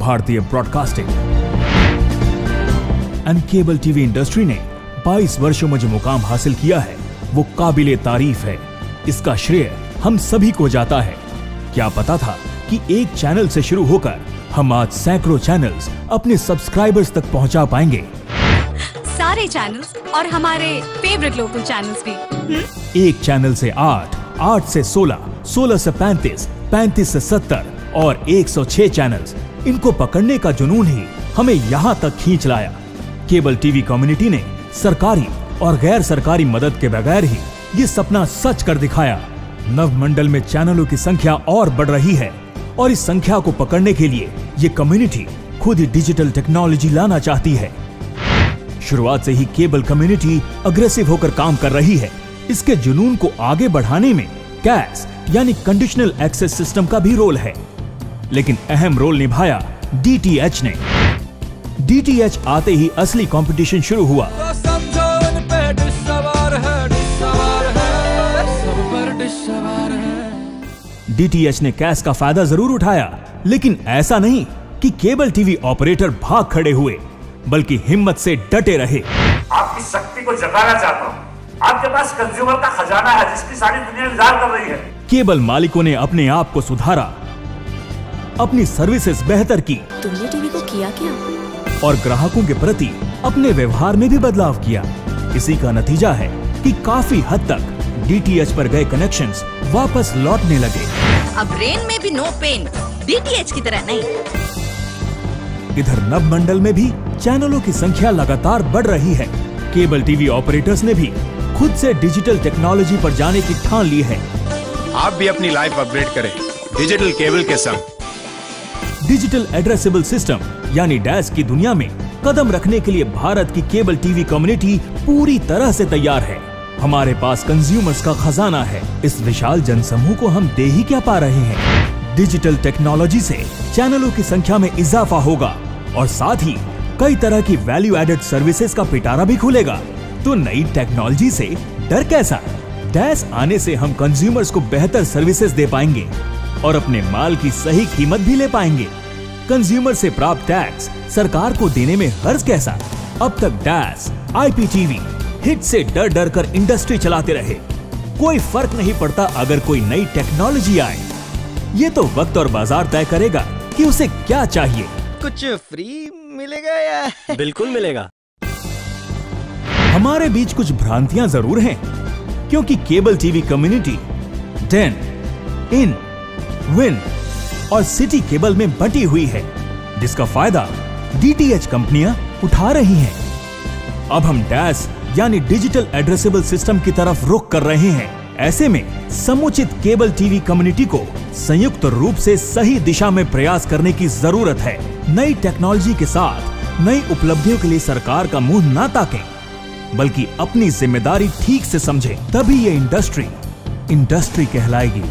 भारतीय broadcasting and cable TV industry ने 22 वर्षों में जो मुकाम हासिल किया है वो काबिले तारीफ है। इसका श्रेय हम सभी को जाता है। क्या पता था कि एक चैनल से शुरू होकर हम आज सैकड़ों चैनल्स अपने सब्सक्राइबर्स तक पहुंचा पाएंगे। सारे चैनल्स और हमारे फेवरेट लोकल चैनल्स भी। एक चैनल से 8, 8 से 16, 16 से 35, 35 से 70 और 106 चैनल्स। इनको पकड़ने का जुनून ही हमें यहाँ तक खींच लाया। केबल टीवी कम्युनिटी ने सरकारी और गैर सरकारी मदद के बगैर ही ये सपना सच कर दिखाया। नवमंडल में चैनलों की संख्या और बढ़ रही है और इस संख्या को पकड़ने के लिए ये कम्युनिटी खुद ही डिजिटल टेक्नोलॉजी लाना चाहती है। शुरुआत से ही केबल कम्युनिटी अग्रेसिव होकर काम कर रही है। इसके जुनून को आगे बढ़ाने में कैस यानी कंडीशनल एक्सेस सिस्टम का भी रोल है, लेकिन अहम रोल निभाया डीटीएच ने। डीटीएच आते ही असली कंपटीशन शुरू हुआ। डीटीएच ने कैस का फायदा जरूर उठाया, लेकिन ऐसा नहीं कि केबल टीवी ऑपरेटर भाग खड़े हुए, बल्कि हिम्मत से डटे रहे। आपकी शक्ति को जगाना चाहता हूँ। आपके पास कंज्यूमर का खजाना है जिसकी सारी दुनिया इंतजार कर रही है। केबल मालिकों ने अपने आप को सुधारा, अपनी सर्विसेज बेहतर की। तुमने टीवी को किया क्या? और ग्राहकों के प्रति अपने व्यवहार में भी बदलाव किया। इसी का नतीजा है कि काफी हद तक डीटीएच पर गए कनेक्शंस वापस लौटने लगे। अब रेन में भी नो पेन, डीटीएच की तरह नहीं। इधर नवमंडल में भी चैनलों की संख्या लगातार बढ़ रही है। केबल टीवी ऑपरेटर्स ने भी खुद से डिजिटल टेक्नोलॉजी पर जाने की ठान ली है। आप भी अपनी लाइफ अपग्रेड करें डिजिटल केबल के संग। डिजिटल एड्रेसेबल सिस्टम यानी डैश की दुनिया में कदम रखने के लिए भारत की केबल टीवी कम्युनिटी पूरी तरह से तैयार है। हमारे पास कंज्यूमर्स का खजाना है। इस विशाल जनसमूह को हम दे ही क्या पा रहे हैं। डिजिटल टेक्नोलॉजी से चैनलों की संख्या में इजाफा होगा और साथ ही कई तरह की वैल्यू एडेड सर्विसेज का पिटारा भी खुलेगा। तो नई टेक्नोलॉजी से डर कैसा? डैश आने से हम कंज्यूमर्स को बेहतर सर्विसेज दे पाएंगे और अपने माल की सही कीमत भी ले पाएंगे। कंज्यूमर से प्राप्त टैक्स सरकार को देने में हर्ज कैसा? अब तक डैश, आईपीटीवी हिट से डर डर कर इंडस्ट्री चलाते रहे। कोई फर्क नहीं पड़ता अगर कोई नई टेक्नोलॉजी आए। ये तो वक्त और बाजार तय करेगा कि उसे क्या चाहिए। कुछ फ्री मिलेगा या? बिल्कुल मिलेगा। हमारे बीच कुछ भ्रांतियां जरूर हैं, क्योंकि केबल टीवी कम्युनिटी डेन, इन, विन और सिटी केबल में बटी हुई है, जिसका फायदा डीटीएच कंपनियां उठा रही हैं। अब हम डैश यानी डिजिटल एड्रेसेबल सिस्टम की तरफ रुख कर रहे हैं। ऐसे में समुचित केबल टीवी कम्युनिटी को संयुक्त रूप से सही दिशा में प्रयास करने की जरूरत है। नई टेक्नोलॉजी के साथ नई उपलब्धियों के लिए सरकार का मुंह ना ताकें, बल्कि अपनी जिम्मेदारी ठीक से समझें, तभी ये इंडस्ट्री कहलाएगी।